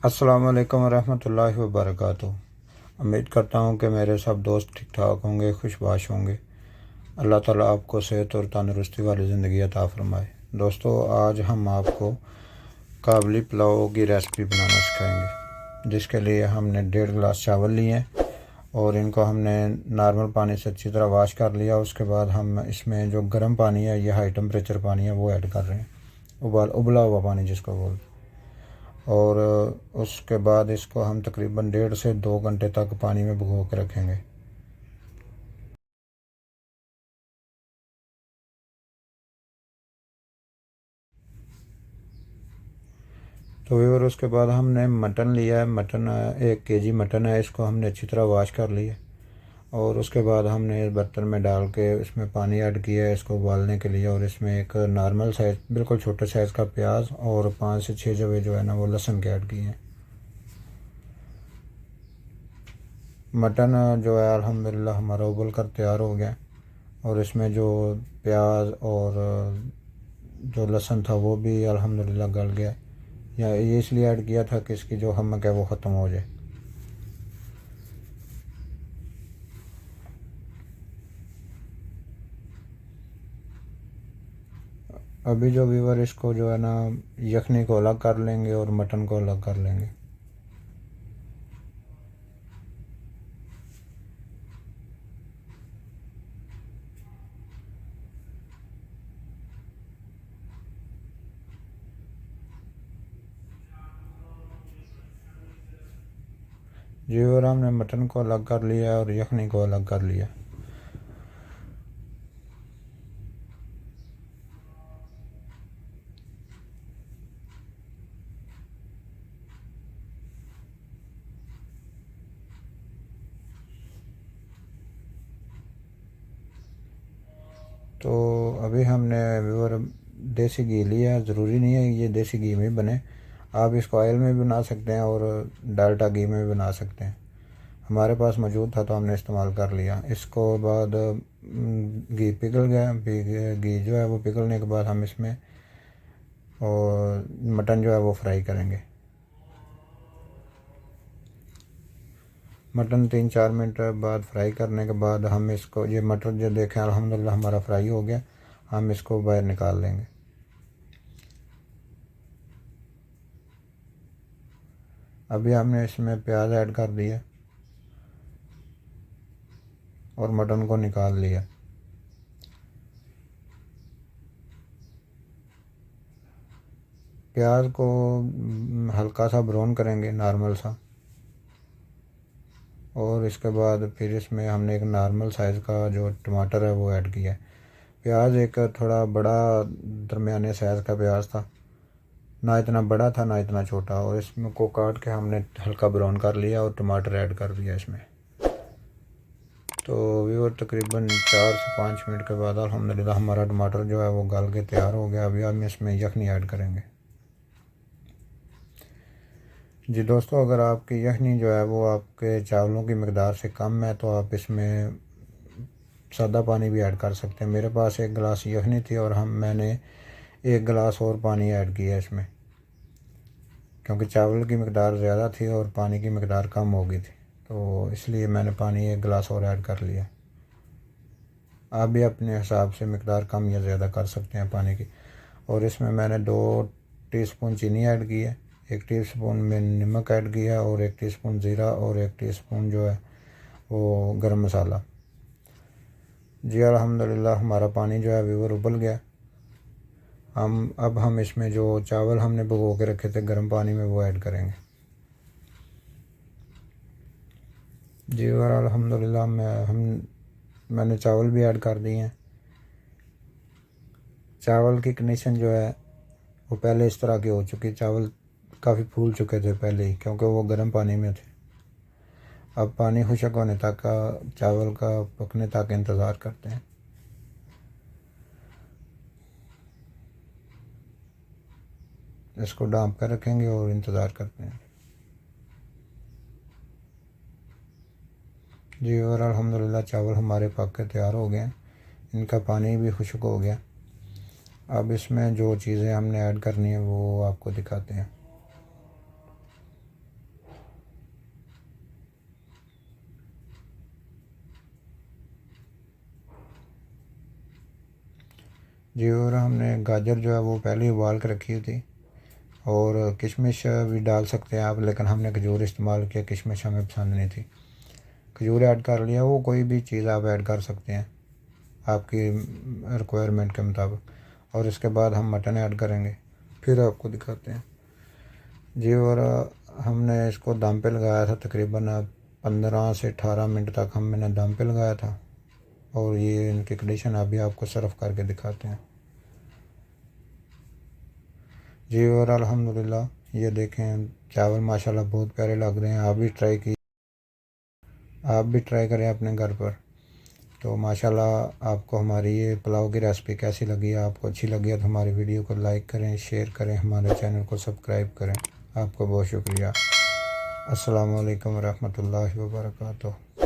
अस्सलाम वालेकुम रहमतुल्लाहि व बरकातुहू। उम्मीद करता हूँ कि मेरे सब दोस्त ठीक ठाक होंगे, खुशबाश होंगे। अल्लाह ताला आपको सेहत और तंदुरुस्ती वाली ज़िंदगी अता फ़रमाए। दोस्तों, आज हम आपको काबली पुलाव की रेसिपी बनाना सिखाएंगे, जिसके लिए हमने 1.5 गिलास चावल लिए हैं और इनको हमने नॉर्मल पानी से अच्छी तरह वाश कर लिया। उसके बाद हम इसमें जो गर्म पानी है, यह हाई टेम्परेचर पानी है, वो ऐड कर रहे हैं। उबला हुआ पानी जिसको बोलते हैं। और उसके बाद इसको हम तकरीबन 1.5 से 2 घंटे तक पानी में भिगो के रखेंगे। तो व्यूअर, उसके बाद हमने मटन लिया है। मटन 1 केजी मटन है। इसको हमने अच्छी तरह वाश कर लिया और उसके बाद हमने इस बर्तन में डाल के इसमें पानी ऐड किया है इसको उबालने के लिए। और इसमें एक नॉर्मल साइज़, बिल्कुल छोटे साइज़ का प्याज और 5 से 6 जवे जो है ना वो लहसुन के ऐड किए हैं। मटन जो है अल्हम्दुलिल्लाह हमारा उबल कर तैयार हो गया। और इसमें जो प्याज और जो लहसुन था वो भी अल्हम्दुलिल्लाह गल गया। या ये इसलिए ऐड किया था कि इसकी जो हमक है वो ख़त्म हो जाए। अभी जो व्यूवर, इसको जो है ना यखनी को अलग कर लेंगे और मटन को अलग कर लेंगे। जी व्यूवर, हमने मटन को अलग कर लिया और यखनी को अलग कर लिया। तो अभी हमने व्यूवर देसी घी लिया है। ज़रूरी नहीं है ये देसी घी में बने, आप इसको ऑयल में भी बना सकते हैं और डालडा घी में भी बना सकते हैं। हमारे पास मौजूद था तो हमने इस्तेमाल कर लिया। इसको बाद घी पिघल गया। घी जो है वो पिघलने के बाद हम इसमें और मटन जो है वो फ्राई करेंगे। मटन 3-4 मिनट बाद फ्राई करने के बाद हम इसको, ये मटर जो देखें अल्हम्दुलिल्लाह हमारा फ्राई हो गया, हम इसको बाहर निकाल लेंगे। अभी हमने इसमें प्याज ऐड कर दिया और मटन को निकाल लिया। प्याज को हल्का सा ब्राउन करेंगे, नॉर्मल सा। और इसके बाद फिर इसमें हमने एक नॉर्मल साइज़ का जो टमाटर है वो ऐड किया है। प्याज एक थोड़ा बड़ा दरमियाने साइज़ का प्याज था, ना इतना बड़ा था ना इतना छोटा। और इसमें को काट के हमने हल्का ब्राउन कर लिया और टमाटर ऐड कर दिया इसमें। तो व्यूअर, तकरीबन 4 से 5 मिनट के बाद अल्हम्दुलिल्लाह हमारा टमाटर जो है वो गल के तैयार हो गया। अभी हम इसमें यखनी ऐड करेंगे। जी दोस्तों, अगर आपकी यखनी जो है वो आपके चावलों की मकदार से कम है तो आप इसमें सादा पानी भी ऐड कर सकते हैं। मेरे पास 1 गिलास यखनी थी और मैंने 1 गिलास और पानी ऐड किया इसमें, क्योंकि चावल की मकदार ज़्यादा थी और पानी की मकदार कम हो गई थी, तो इसलिए मैंने पानी 1 गिलास और ऐड कर लिया। आप भी अपने हिसाब से मकदार कम या ज़्यादा कर सकते हैं पानी की। और इसमें मैंने 2 टीस्पून चीनी ऐड की है, 1 टीस्पून में नमक ऐड किया और 1 टीस्पून ज़ीरा और 1 टीस्पून जो है वो गरम मसाला। जी अल्हम्दुलिल्लाह हमारा पानी जो है व्यूअर उबल गया। अब हम इसमें जो चावल हमने भिगो के रखे थे गर्म पानी में वो ऐड करेंगे। जी व्यूअर, अल्हम्दुलिल्लाह मैंने चावल भी ऐड कर दिए हैं। चावल की कंडीशन जो है वो पहले इस तरह की हो चुकी, चावल काफ़ी फूल चुके थे पहले ही, क्योंकि वो गर्म पानी में थे। अब पानी खुशक होने तक का, चावल का पकने तक इंतज़ार करते हैं। इसको ढाँप कर रखेंगे और इंतज़ार करते हैं। जी और अल्हम्दुलिल्लाह चावल हमारे पक के तैयार हो गए हैं। इनका पानी भी खुश्क हो गया। अब इसमें जो चीज़ें हमने ऐड करनी है वो आपको दिखाते हैं। जी। और हमने गाजर जो है वो पहले ही उबाल कर रखी हुई थी, और किशमिश भी डाल सकते हैं आप, लेकिन हमने खजूर इस्तेमाल किया, किशमिश हमें पसंद नहीं थी। खजूर ऐड कर लिया, वो कोई भी चीज़ आप ऐड कर सकते हैं आपकी रिक्वायरमेंट के मुताबिक। और इसके बाद हम मटन ऐड करेंगे, फिर आपको दिखाते हैं जी। और हमने इसको दम पे लगाया था, तकरीबन 15 से 18 मिनट तक मैंने दम पे लगाया था। और ये इनकी कंडीशन अभी आपको सर्व करके दिखाते हैं जी। और अल्हम्दुलिल्लाह ये देखें चावल माशाल्लाह बहुत प्यारे लग रहे हैं। आप भी ट्राई करें अपने घर पर। तो माशाल्लाह आपको हमारी ये पुलाव की रेसिपी कैसी लगी, आपको अच्छी लगी है तो हमारी वीडियो को लाइक करें, शेयर करें, हमारे चैनल को सब्सक्राइब करें। आपका बहुत शुक्रिया। अस्सलामु अलैकुम रहमतुल्लाहि व बरकातुहू।